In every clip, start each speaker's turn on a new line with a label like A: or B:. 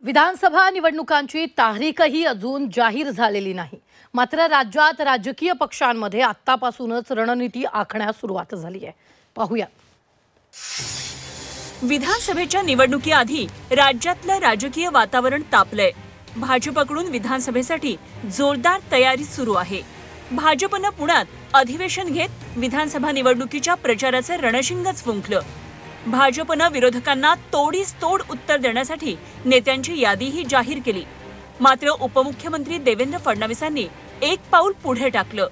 A: विधानसभा निवडणुकांची तारीखही अजून जाहीर झालेली नाही। मात्र राज्यात राजकीय पक्षांमध्ये आत्तापासूनच रणनीती आखण्यास सुरुवात झाली आहे। पाहूया।
B: विधानसभेच्या निवडणुकीआधी राज्यातलं राजकीय वातावरण तापलंय। भाजपकडून विधानसभेसाठी जोरदार तयारी सुरू आहे। भाजपनं पुण्यात अधिवेशन घेत विधानसभा निवडणुकीच्या प्रचाराचे रणशिंगच फुंकलं। भाजपनं विरोधकांना तोडीस तोड उत्तर देण्यासाठी नेत्यांची यादीही जाहीर केली। मात्र उपमुख्यमंत्री देवेंद्र फडणवीसांनी एक पाऊल पुढे टाकलं।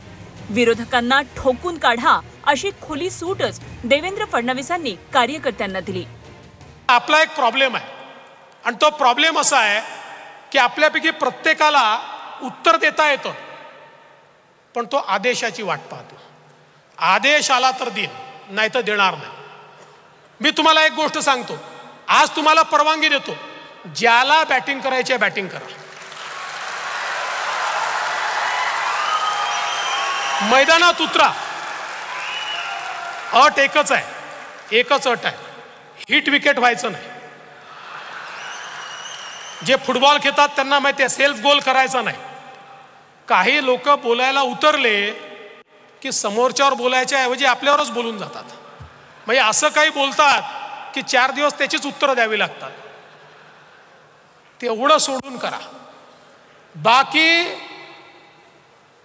B: विरोधकांना ठोकून काढा अशी खुली सूटच देवेंद्र फडणवीसांनी कार्यकर्त्यांना दिली।
C: आपला एक प्रॉब्लेम आहे आणि तो प्रॉब्लेम असा आहे की आपल्यापैकी प्रत्येकाला उत्तर देता येतं, पण तो आदेशाची वाट पाहतो। आदेश आला तर देईन, नाही तर देणार नाही। मी तुम्हाला एक गोष्ट सांगतो, आज तुम्हाला परवानगी देतो, ज्याला बॅटिंग करायची आहे बॅटिंग करा। मैदानात उतरा। अट एकच आहे, एकच अट आहे, हिट विकेट व्हायचं नाही। जे फुटबॉल खेळतात त्यांना माहिती आहे, सेल्फ गोल करायचा नाही। काही लोक बोलायला उतरले की समोरच्यावर बोलायच्या ऐवजी आपल्यावरच बोलून जातात। म्हणजे असं काही बोलतात की 4 दिवस त्याचीच उत्तरं द्यावी लागतात। तेवढं सोडून करा, बाकी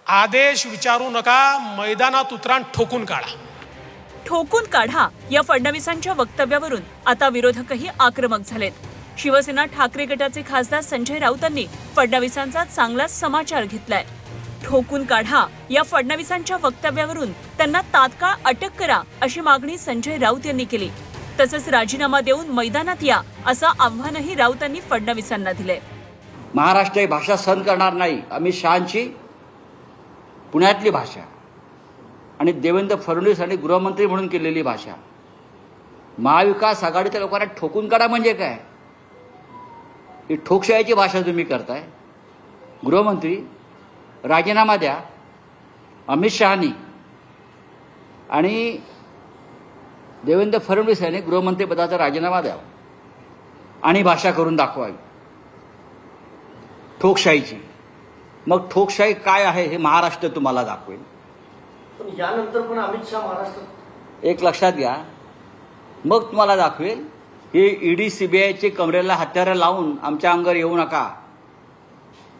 C: आदेश विचारू नका। मैदानात उतरा, ठोकून काढा।
B: ठोकून काढा या फडणवीसांच्या वक्तव्यावरून आता विरोधकही आक्रमक झालेत। शिवसेना ठाकरे गटाचे खासदार संजय राऊतांनी फडणवीसांचा चांगलाच समाचार घेतलाय। ठोकून काढा या फडणवीसांच्या वक्तव्यावरून त्यांना तात्काळ अटक करा अशी मागणी संजय राऊत यांनी केली। तसंच राजीनामा देऊन मैदानात या असं आव्हानही राऊतांनी फडणवीसांना दिले।
D: महाराष्ट्र ही भाषा सहन करणार नाही। अमित शहांची पुण्यातली भाषा आणि देवेंद्र फडणवीस आणि गृहमंत्री म्हणून केलेली भाषा, महाविकास आघाडीच्या लोकांना ठोकून काढा म्हणजे काय? ही ठोकशाहीची भाषा तुम्ही करताय। गृहमंत्री राजीनामा द्या, अमित शहानी आणि देवेंद्र फडणवीस यांनी गृहमंत्रीपदाचा राजीनामा द्यावा आणि भाषा करून दाखवावी ठोकशाहीची। मग ठोकशाही काय आहे हे महाराष्ट्र तुम्हाला दाखवेल।
E: पण यानंतर पण अमित शहा महाराष्ट्रात,
D: एक लक्षात घ्या, मग तुम्हाला दाखवेल। हे ईडी सीबीआयचे कमरेला हत्यारं लावून आमच्या अंगावर येऊ नका।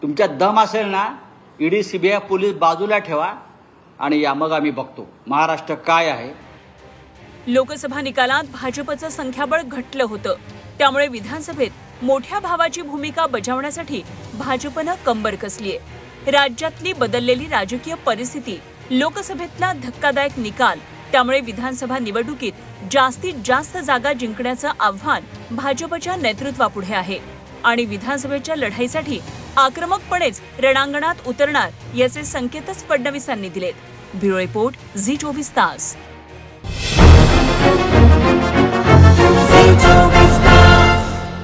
D: तुमच्या दम असेल ना, ईडी सीबीआय पोलीस बाजूला ठेवा आणि या, मग आम्ही बघतो महाराष्ट्र काय आहे।
B: लोकसभा निकालात भाजपचं संख्याबळ घटलं होतं, त्यामुळे विधानसभेत मोठ्या भावाची भूमिका बजावण्यासाठी भाजपनं कंबर कसलीये। राज्यातली बदललेली राजकीय परिस्थिती, लोकसभेतला धक्कादायक निकाल, त्यामुळे विधानसभा निवडणुकीत जास्तीत जास्त जागा जिंकण्याचं आव्हान भाजपच्या नेतृत्वापुढे आहे आणि विधानसभेच्या लढाईसाठी आक्रमकपणेच रणांगणात उतरणार याचे संकेतच फडणवीसांनी दिलेत। ब्युरो रिपोर्ट, झी 24 तास।